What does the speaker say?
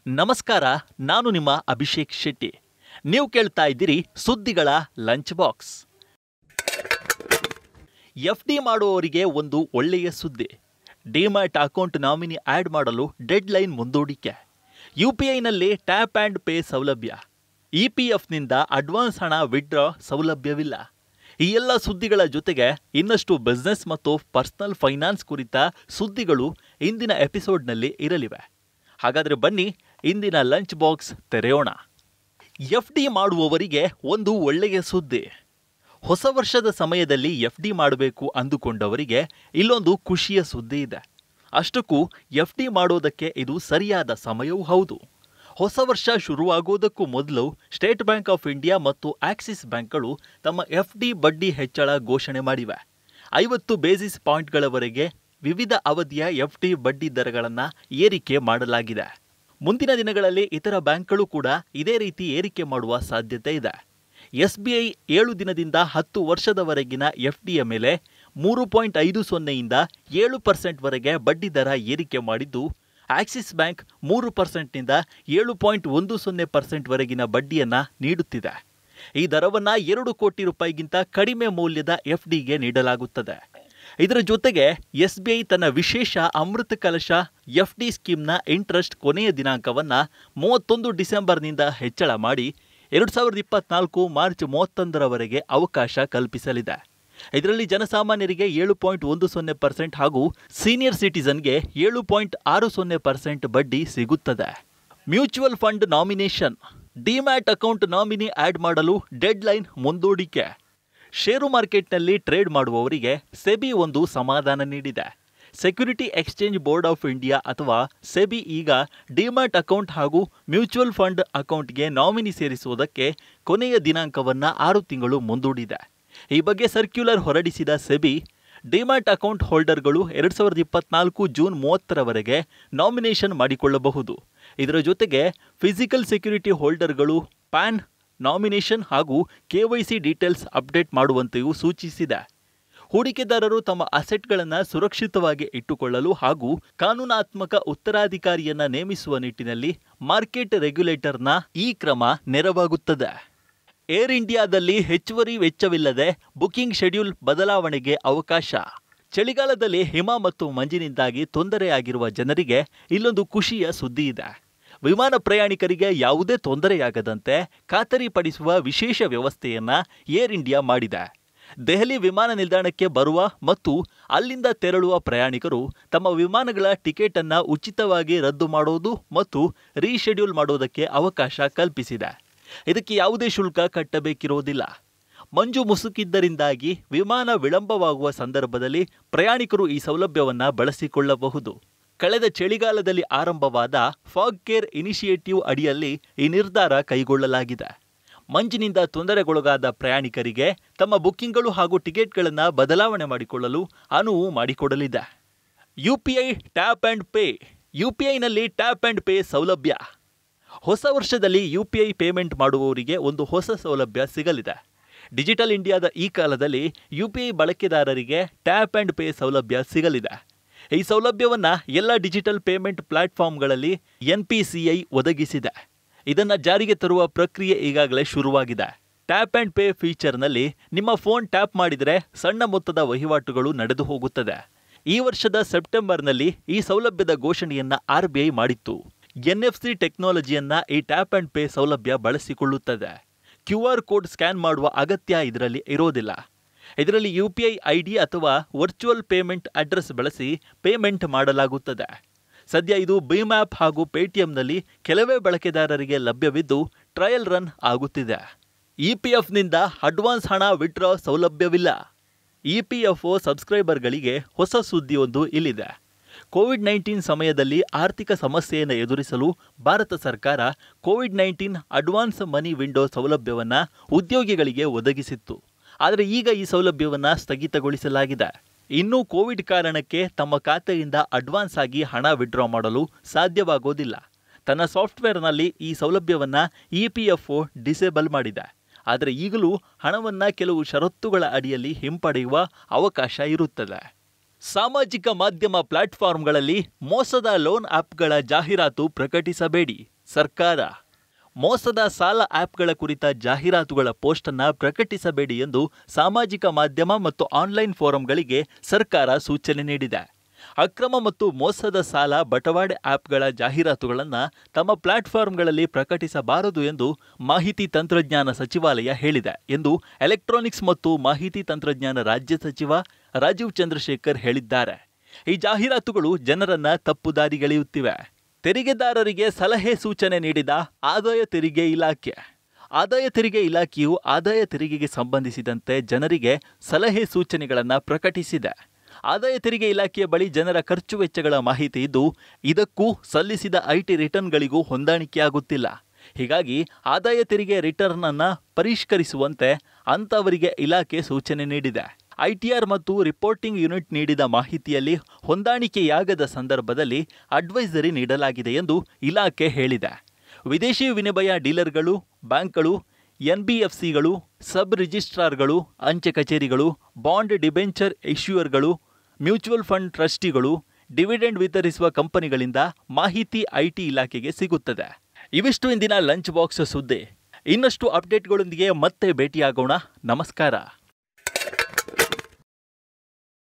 ನಮಸ್ಕಾರ, ನಾನು ನಿಮ್ಮ ಅಭಿಷೇಕ್ ಶೆಟ್ಟಿ. ನೀವು ಕೇಳ್ತಾ ಇದ್ದೀರಿ ಸುದ್ದಿಗಳ ಲಂಚ್ ಬಾಕ್ಸ್. FD ಮಾಡುವವರಿಗೆ ಒಂದು ಒಳ್ಳೆಯ ಸುದ್ದಿ. ಡಿಮ್ಯಾಟ್ ಅಕೌಂಟ್ ನಾಮಿನಿ ಆಡ್ ಮಾಡಲು ಡೆಡ್ ಲೈನ್ ಮುಂದೂಡಿಕೆ. UPIನಲ್ಲಿ ಟ್ಯಾಪ್ ಆ್ಯಂಡ್ ಪೇ ಸೌಲಭ್ಯ. EPFನಿಂದ ಅಡ್ವಾನ್ಸ್ ಹಣ ವಿಡ್ರಾ ಸೌಲಭ್ಯವಿಲ್ಲ. ಈ ಎಲ್ಲ ಸುದ್ದಿಗಳ ಜೊತೆಗೆ ಇನ್ನಷ್ಟು ಬಿಸ್ನೆಸ್ ಮತ್ತು ಪರ್ಸನಲ್ ಫೈನಾನ್ಸ್ ಕುರಿತ ಸುದ್ದಿಗಳು ಇಂದಿನ ಎಪಿಸೋಡ್ನಲ್ಲಿ ಇರಲಿವೆ. ಹಾಗಾದರೆ ಬನ್ನಿ ಇಂದಿನ ಲಂಚ್ ಬಾಕ್ಸ್ ತೆರೆಯೋಣ. FD ಮಾಡುವವರಿಗೆ ಒಂದು ಒಳ್ಳೆಯ ಸುದ್ದಿ. ಹೊಸ ವರ್ಷದ ಸಮಯದಲ್ಲಿ FD ಮಾಡಬೇಕು ಅಂದುಕೊಂಡವರಿಗೆ ಇಲ್ಲೊಂದು ಖುಷಿಯ ಸುದ್ದಿ ಇದೆ. ಅಷ್ಟಕ್ಕೂ FD ಮಾಡೋದಕ್ಕೆ ಇದು ಸರಿಯಾದ ಸಮಯವೂ ಹೌದು. ಹೊಸ ವರ್ಷ ಶುರುವಾಗುವುದಕ್ಕೂ ಮೊದಲು ಸ್ಟೇಟ್ ಬ್ಯಾಂಕ್ ಆಫ್ ಇಂಡಿಯಾ ಮತ್ತು ಆಕ್ಸಿಸ್ ಬ್ಯಾಂಕ್ಗಳು ತಮ್ಮ FD ಬಡ್ಡಿ ಹೆಚ್ಚಳ ಘೋಷಣೆ ಮಾಡಿವೆ. 50 ಬೇಸಿಸ್ ಪಾಯಿಂಟ್ಗಳವರೆಗೆ ವಿವಿಧ ಅವಧಿಯ FD ಬಡ್ಡಿ ದರಗಳನ್ನು ಏರಿಕೆ ಮಾಡಲಾಗಿದೆ. ಮುಂದಿನ ದಿನಗಳಲ್ಲಿ ಇತರ ಬ್ಯಾಂಕ್ಗಳು ಕೂಡ ಇದೇ ರೀತಿ ಏರಿಕೆ ಮಾಡುವ ಸಾಧ್ಯತೆ ಇದೆ. SBI 7 ದಿನದಿಂದ 10 ವರ್ಷದವರೆಗಿನ FDಯ ಮೇಲೆ 3.50ಯಿಂದ 7% ವರೆಗೆ ಬಡ್ಡಿ ದರ ಏರಿಕೆ ಮಾಡಿದ್ದು, ಆಕ್ಸಿಸ್ ಬ್ಯಾಂಕ್ 3%ನಿಂದ 7.10% ವರೆಗಿನ ಬಡ್ಡಿಯನ್ನು ನೀಡುತ್ತಿದೆ. ಈ ದರವನ್ನು 2 ಕೋಟಿ ರೂಪಾಯಿಗಿಂತ ಕಡಿಮೆ ಮೌಲ್ಯದ FDಗೆ ನೀಡಲಾಗುತ್ತದೆ. ಇದರ ಜೊತೆಗೆ SBI ತನ್ನ ವಿಶೇಷ ಅಮೃತ ಕಲಶ FD ಸ್ಕೀಮ್ನ ಇಂಟ್ರೆಸ್ಟ್ ಕೊನೆಯ ದಿನಾಂಕವನ್ನು 31 ಡಿಸೆಂಬರ್ನಿಂದ ಹೆಚ್ಚಳ ಮಾಡಿ 2024 ಮಾರ್ಚ್ 31ರವರೆಗೆ ಅವಕಾಶ ಕಲ್ಪಿಸಲಿದೆ. ಇದರಲ್ಲಿ ಜನಸಾಮಾನ್ಯರಿಗೆ 7.10% ಹಾಗೂ ಸೀನಿಯರ್ ಸಿಟಿಸನ್ಗೆ 7.60% ಬಡ್ಡಿ ಸಿಗುತ್ತದೆ. Mutual fund nomination. Demat account nominee add ಮಾಡಲು ಡೆಡ್ ಲೈನ್ ಮುಂದೂಡಿಕೆ. ಷೇರು ಮಾರ್ಕೆಟ್ನಲ್ಲಿ ಟ್ರೇಡ್ ಮಾಡುವವರಿಗೆ ಸೆಬಿ ಒಂದು ಸಮಾಧಾನ ನೀಡಿದೆ. Security exchange board of India ಅಥವಾ ಸೆಬಿ ಈಗ ಡಿಮ್ಯಾಟ್ ಅಕೌಂಟ್ ಹಾಗೂ ಮ್ಯೂಚುವಲ್ ಫಂಡ್ ಅಕೌಂಟ್ಗೆ ನಾಮಿನಿ ಸೇರಿಸುವುದಕ್ಕೆ ಕೊನೆಯ ದಿನಾಂಕವನ್ನು 6 ತಿಂಗಳು ಮುಂದೂಡಿದೆ. ಈ ಬಗ್ಗೆ ಸರ್ಕ್ಯುಲರ್ ಹೊರಡಿಸಿದ ಸೆಬಿ, ಡಿಮ್ಯಾಟ್ ಅಕೌಂಟ್ ಹೋಲ್ಡರ್ಗಳು 2024 ಜೂನ್ 30ರವರೆಗೆ ನಾಮಿನೇಷನ್ ಮಾಡಿಕೊಳ್ಳಬಹುದು. ಇದರ ಜೊತೆಗೆ ಫಿಸಿಕಲ್ ಸೆಕ್ಯೂರಿಟಿ ಹೋಲ್ಡರ್ಗಳು ಪ್ಯಾನ್ ನಾಮಿನೇಷನ್ ಹಾಗೂ KYC ಡೀಟೇಲ್ಸ್ ಅಪ್ಡೇಟ್ ಮಾಡುವಂತೆಯೂ ಸೂಚಿಸಿದೆ. ಹೂಡಿಕೆದಾರರು ತಮ್ಮ ಅಸೆಟ್ಗಳನ್ನು ಸುರಕ್ಷಿತವಾಗಿ ಇಟ್ಟುಕೊಳ್ಳಲು ಹಾಗೂ ಕಾನೂನಾತ್ಮಕ ಉತ್ತರಾಧಿಕಾರಿಯನ್ನು ನೇಮಿಸುವ ನಿಟ್ಟಿನಲ್ಲಿ ಮಾರ್ಕೆಟ್ ರೆಗ್ಯುಲೇಟರ್ನ ಈ ಕ್ರಮ ನೆರವಾಗುತ್ತದೆ. ಏರ್ ಇಂಡಿಯಾದಲ್ಲಿ ಹೆಚ್ಚುವರಿ ವೆಚ್ಚವಿಲ್ಲದೆ ಬುಕಿಂಗ್ ಶೆಡ್ಯೂಲ್ ಬದಲಾವಣೆಗೆ ಅವಕಾಶ. ಚಳಿಗಾಲದಲ್ಲಿ ಹಿಮ ಮತ್ತು ಮಂಜಿನಿಂದಾಗಿ ತೊಂದರೆಯಾಗಿರುವ ಜನರಿಗೆ ಇಲ್ಲೊಂದು ಖುಷಿಯ ಸುದ್ದಿ ಇದೆ. ವಿಮಾನ ಪ್ರಯಾಣಿಕರಿಗೆ ಯಾವುದೇ ತೊಂದರೆಯಾಗದಂತೆ ಖಾತರಿಪಡಿಸುವ ವಿಶೇಷ ವ್ಯವಸ್ಥೆಯನ್ನು ಏರ್ ಇಂಡಿಯಾ ಮಾಡಿದೆ. ದೆಹಲಿ ವಿಮಾನ ನಿಲ್ದಾಣಕ್ಕೆ ಬರುವ ಮತ್ತು ಅಲ್ಲಿಂದ ತೆರಳುವ ಪ್ರಯಾಣಿಕರು ತಮ್ಮ ವಿಮಾನಗಳ ಟಿಕೆಟನ್ನು ಉಚಿತವಾಗಿ ರದ್ದು ಮಾಡೋದು ಮತ್ತು ರೀಶೆಡ್ಯೂಲ್ ಮಾಡೋದಕ್ಕೆ ಅವಕಾಶ ಕಲ್ಪಿಸಿದೆ. ಇದಕ್ಕೆ ಯಾವುದೇ ಶುಲ್ಕ ಕಟ್ಟಬೇಕಿರೋದಿಲ್ಲ. ಮಂಜು ಮುಸುಕಿದ್ದರಿಂದಾಗಿ ವಿಮಾನ ವಿಳಂಬವಾಗುವ ಸಂದರ್ಭದಲ್ಲಿ ಪ್ರಯಾಣಿಕರು ಈ ಸೌಲಭ್ಯವನ್ನು ಬಳಸಿಕೊಳ್ಳಬಹುದು. ಕಳೆದ ಚಳಿಗಾಲದಲ್ಲಿ ಆರಂಭವಾದ ಫಾಗ್ ಕೇರ್ ಇನಿಷಿಯೇಟಿವ್ ಅಡಿಯಲ್ಲಿ ಈ ನಿರ್ಧಾರ ಕೈಗೊಳ್ಳಲಾಗಿದೆ. ಮಂಜಿನಿಂದ ತೊಂದರೆಗೊಳಗಾದ ಪ್ರಯಾಣಿಕರಿಗೆ ತಮ್ಮ ಬುಕ್ಕಿಂಗ್ಗಳು ಹಾಗೂ ಟಿಕೆಟ್ಗಳನ್ನು ಬದಲಾವಣೆ ಮಾಡಿಕೊಳ್ಳಲು ಅನುವು ಮಾಡಿಕೊಡಲಿದೆ. UPI tap and pay. UPIನಲ್ಲಿ ಟ್ಯಾಪ್ ಆ್ಯಂಡ್ ಪೇ ಸೌಲಭ್ಯ. ಹೊಸ ವರ್ಷದಲ್ಲಿ UPI ಪೇಮೆಂಟ್ ಮಾಡುವವರಿಗೆ ಒಂದು ಹೊಸ ಸೌಲಭ್ಯ ಸಿಗಲಿದೆ. ಡಿಜಿಟಲ್ ಇಂಡಿಯಾದ ಈ ಕಾಲದಲ್ಲಿ UPI ಬಳಕೆದಾರರಿಗೆ ಟ್ಯಾಪ್ ಆ್ಯಂಡ್ ಪೇ ಸೌಲಭ್ಯ ಸಿಗಲಿದೆ. ಈ ಸೌಲಭ್ಯವನ್ನು ಎಲ್ಲ ಡಿಜಿಟಲ್ ಪೇಮೆಂಟ್ ಪ್ಲಾಟ್ಫಾರ್ಮ್ಗಳಲ್ಲಿ NPCI ಒದಗಿಸಿದೆ. ಇದನ್ನು ಜಾರಿಗೆ ತರುವ ಪ್ರಕ್ರಿಯೆ ಈಗಾಗಲೇ ಶುರುವಾಗಿದೆ. ಟ್ಯಾಪ್ ಆ್ಯಂಡ್ ಪೇ ಫೀಚರ್ನಲ್ಲಿ ನಿಮ್ಮ ಫೋನ್ ಟ್ಯಾಪ್ ಮಾಡಿದರೆ ಸಣ್ಣ ಮೊತ್ತದ ವಹಿವಾಟುಗಳು ನಡೆದು ಹೋಗುತ್ತದೆ. ಈ ವರ್ಷದ ಸೆಪ್ಟೆಂಬರ್ನಲ್ಲಿ ಈ ಸೌಲಭ್ಯದ ಘೋಷಣೆಯನ್ನು RBI ಮಾಡಿತ್ತು. NFC ಟೆಕ್ನಾಲಜಿಯನ್ನು ಈ ಟ್ಯಾಪ್ ಆ್ಯಂಡ್ ಪೇ ಸೌಲಭ್ಯ ಬಳಸಿಕೊಳ್ಳುತ್ತದೆ. QR ಕೋಡ್ ಸ್ಕ್ಯಾನ್ ಮಾಡುವ ಅಗತ್ಯ ಇದರಲ್ಲಿ ಇರೋದಿಲ್ಲ. ಇದರಲ್ಲಿ UPI ID ಅಥವಾ ವರ್ಚುವಲ್ ಪೇಮೆಂಟ್ ಅಡ್ರೆಸ್ ಬಳಸಿ ಪೇಮೆಂಟ್ ಮಾಡಲಾಗುತ್ತದೆ. ಸದ್ಯ ಇದು ಭೀಮ್ ಆ್ಯಪ್ ಹಾಗೂ ಪೇಟಿಎಂನಲ್ಲಿ ಕೆಲವೇ ಬಳಕೆದಾರರಿಗೆ ಲಭ್ಯವಿದ್ದು ಟ್ರಯಲ್ ರನ್ ಆಗುತ್ತಿದೆ. EPFನಿಂದ ಅಡ್ವಾನ್ಸ್ ಹಣ ವಿಡ್ರಾ ಸೌಲಭ್ಯವಿಲ್ಲ. EPFO ಸಬ್ಸ್ಕ್ರೈಬರ್ಗಳಿಗೆ ಹೊಸ ಸುದ್ದಿಯೊಂದು ಇಲ್ಲಿದೆ. ಕೋವಿಡ್-19 ಸಮಯದಲ್ಲಿ ಆರ್ಥಿಕ ಸಮಸ್ಯೆಯನ್ನು ಎದುರಿಸಲು ಭಾರತ ಸರ್ಕಾರ ಕೋವಿಡ್-19 ಅಡ್ವಾನ್ಸ್ ಮನಿ ವಿಂಡೋ ಸೌಲಭ್ಯವನ್ನು ಉದ್ಯೋಗಿಗಳಿಗೆ ಒದಗಿಸಿತ್ತು. ಆದರೆ ಈಗ ಈ ಸೌಲಭ್ಯವನ್ನು ಸ್ಥಗಿತಗೊಳಿಸಲಾಗಿದೆ. ಇನ್ನೂ ಕೋವಿಡ್ ಕಾರಣಕ್ಕೆ ತಮ್ಮ ಖಾತೆಯಿಂದ ಅಡ್ವಾನ್ಸ್ ಆಗಿ ಹಣ ವಿಡ್ರಾ ಮಾಡಲು ಸಾಧ್ಯವಾಗೋದಿಲ್ಲ. ತನ್ನ ಸಾಫ್ಟ್ವೇರ್ನಲ್ಲಿ ಈ ಸೌಲಭ್ಯವನ್ನು EPFO ಡಿಸೇಬಲ್ ಮಾಡಿದೆ. ಆದರೆ ಈಗಲೂ ಹಣವನ್ನು ಕೆಲವು ಷರತ್ತುಗಳ ಅಡಿಯಲ್ಲಿ ಹಿಂಪಡೆಯುವ ಅವಕಾಶ ಇರುತ್ತದೆ. ಸಾಮಾಜಿಕ ಮಾಧ್ಯಮ ಪ್ಲಾಟ್ಫಾರ್ಮ್ಗಳಲ್ಲಿ ಮೋಸದ ಲೋನ್ ಆಪ್ಗಳ ಜಾಹೀರಾತು ಪ್ರಕಟಿಸಬೇಡಿ. ಸರ್ಕಾರ ಮೋಸದ ಸಾಲ ಆಪ್ಗಳ ಕುರಿತ ಜಾಹೀರಾತುಗಳ ಪೋಸ್ಟ್ ಅನ್ನು ಪ್ರಕಟಿಸಬೇಡಿ ಎಂದು ಸಾಮಾಜಿಕ ಮಾಧ್ಯಮ ಮತ್ತು ಆನ್ಲೈನ್ ಫೋರಂಗಳಿಗೆ ಸರ್ಕಾರ ಸೂಚನೆ ನೀಡಿದೆ. ಅಕ್ರಮ ಮತ್ತು ಮೋಸದ ಸಾಲ ಬಟವಾಡೆ ಆಪ್ಗಳ ಜಾಹೀರಾತುಗಳನ್ನು ತಮ್ಮ ಪ್ಲಾಟ್ಫಾರ್ಮ್ಗಳಲ್ಲಿ ಪ್ರಕಟಿಸಬಾರದು ಎಂದು ಮಾಹಿತಿ ತಂತ್ರಜ್ಞಾನ ಸಚಿವಾಲಯ ಹೇಳಿದೆ ಎಂದು ಎಲೆಕ್ಟ್ರಾನಿಕ್ಸ್ ಮತ್ತು ಮಾಹಿತಿ ತಂತ್ರಜ್ಞಾನ ರಾಜ್ಯ ಸಚಿವ ರಾಜೀವ್ ಚಂದ್ರಶೇಖರ್ ಹೇಳಿದ್ದಾರೆ. ಈ ಜಾಹೀರಾತುಗಳು ಜನರನ್ನ ತಪ್ಪುದಾರಿಗೆಳೆಯುತ್ತಿವೆ. ತೆರಿಗೆದಾರರಿಗೆ ಸಲಹೆ ಸೂಚನೆ ನೀಡಿದ ಆದಾಯ ತೆರಿಗೆ ಇಲಾಖೆ. ಆದಾಯ ತೆರಿಗೆ ಇಲಾಖೆಯು ಆದಾಯ ತೆರಿಗೆಗೆ ಸಂಬಂಧಿಸಿದಂತೆ ಜನರಿಗೆ ಸಲಹೆ ಸೂಚನೆಗಳನ್ನು ಪ್ರಕಟಿಸಿದೆ. ಆದಾಯ ತೆರಿಗೆ ಇಲಾಖೆಯ ಬಳಿ ಜನರ ಖರ್ಚು ವೆಚ್ಚಗಳ ಮಾಹಿತಿ ಇದ್ದು, ಇದಕ್ಕೂ ಸಲ್ಲಿಸಿದ ಐಟಿ ರಿಟರ್ನ್ಗಳಿಗೂ ಹೊಂದಾಣಿಕೆಯಾಗುತ್ತಿಲ್ಲ. ಹೀಗಾಗಿ ಆದಾಯ ತೆರಿಗೆ ರಿಟರ್ನ್ ಅನ್ನು ಪರಿಷ್ಕರಿಸುವಂತೆ ಅಂತವರಿಗೆ ಇಲಾಖೆ ಸೂಚನೆ ನೀಡಿದೆ. ಐಟಿಆರ್ ಮತ್ತು ರಿಪೋರ್ಟಿಂಗ್ ಯೂನಿಟ್ ನೀಡಿದ ಮಾಹಿತಿಯಲ್ಲಿ ಹೊಂದಾಣಿಕೆಯಾಗದ ಸಂದರ್ಭದಲ್ಲಿ ಅಡ್ವೈಸರಿ ನೀಡಲಾಗಿದೆ ಎಂದು ಇಲಾಖೆ ಹೇಳಿದೆ. ವಿದೇಶಿ ವಿನಿಮಯ ಡೀಲರ್ಗಳು, ಬ್ಯಾಂಕ್ಗಳು, ಎನ್ಬಿಎಫ್ಸಿಗಳು, ಸಬ್ ರಿಜಿಸ್ಟ್ರಾರ್ಗಳು, ಅಂಚೆ ಕಚೇರಿಗಳು, ಬಾಂಡ್ ಡಿಬೆಂಚರ್ ಇಶ್ಯೂಯರ್ಗಳು, ಮ್ಯೂಚುವಲ್ ಫಂಡ್ ಟ್ರಸ್ಟಿಗಳು, ಡಿವಿಡೆಂಡ್ ವಿತರಿಸುವ ಕಂಪನಿಗಳಿಂದ ಮಾಹಿತಿ ಐಟಿ ಇಲಾಖೆಗೆ ಸಿಗುತ್ತದೆ. ಇವಿಷ್ಟು ಇಂದಿನ ಲಂಚ್ ಬಾಕ್ಸ್ ಸುದ್ದಿ. ಇನ್ನಷ್ಟು ಅಪ್ಡೇಟ್ಗಳೊಂದಿಗೆ ಮತ್ತೆ ಭೇಟಿಯಾಗೋಣ. ನಮಸ್ಕಾರ.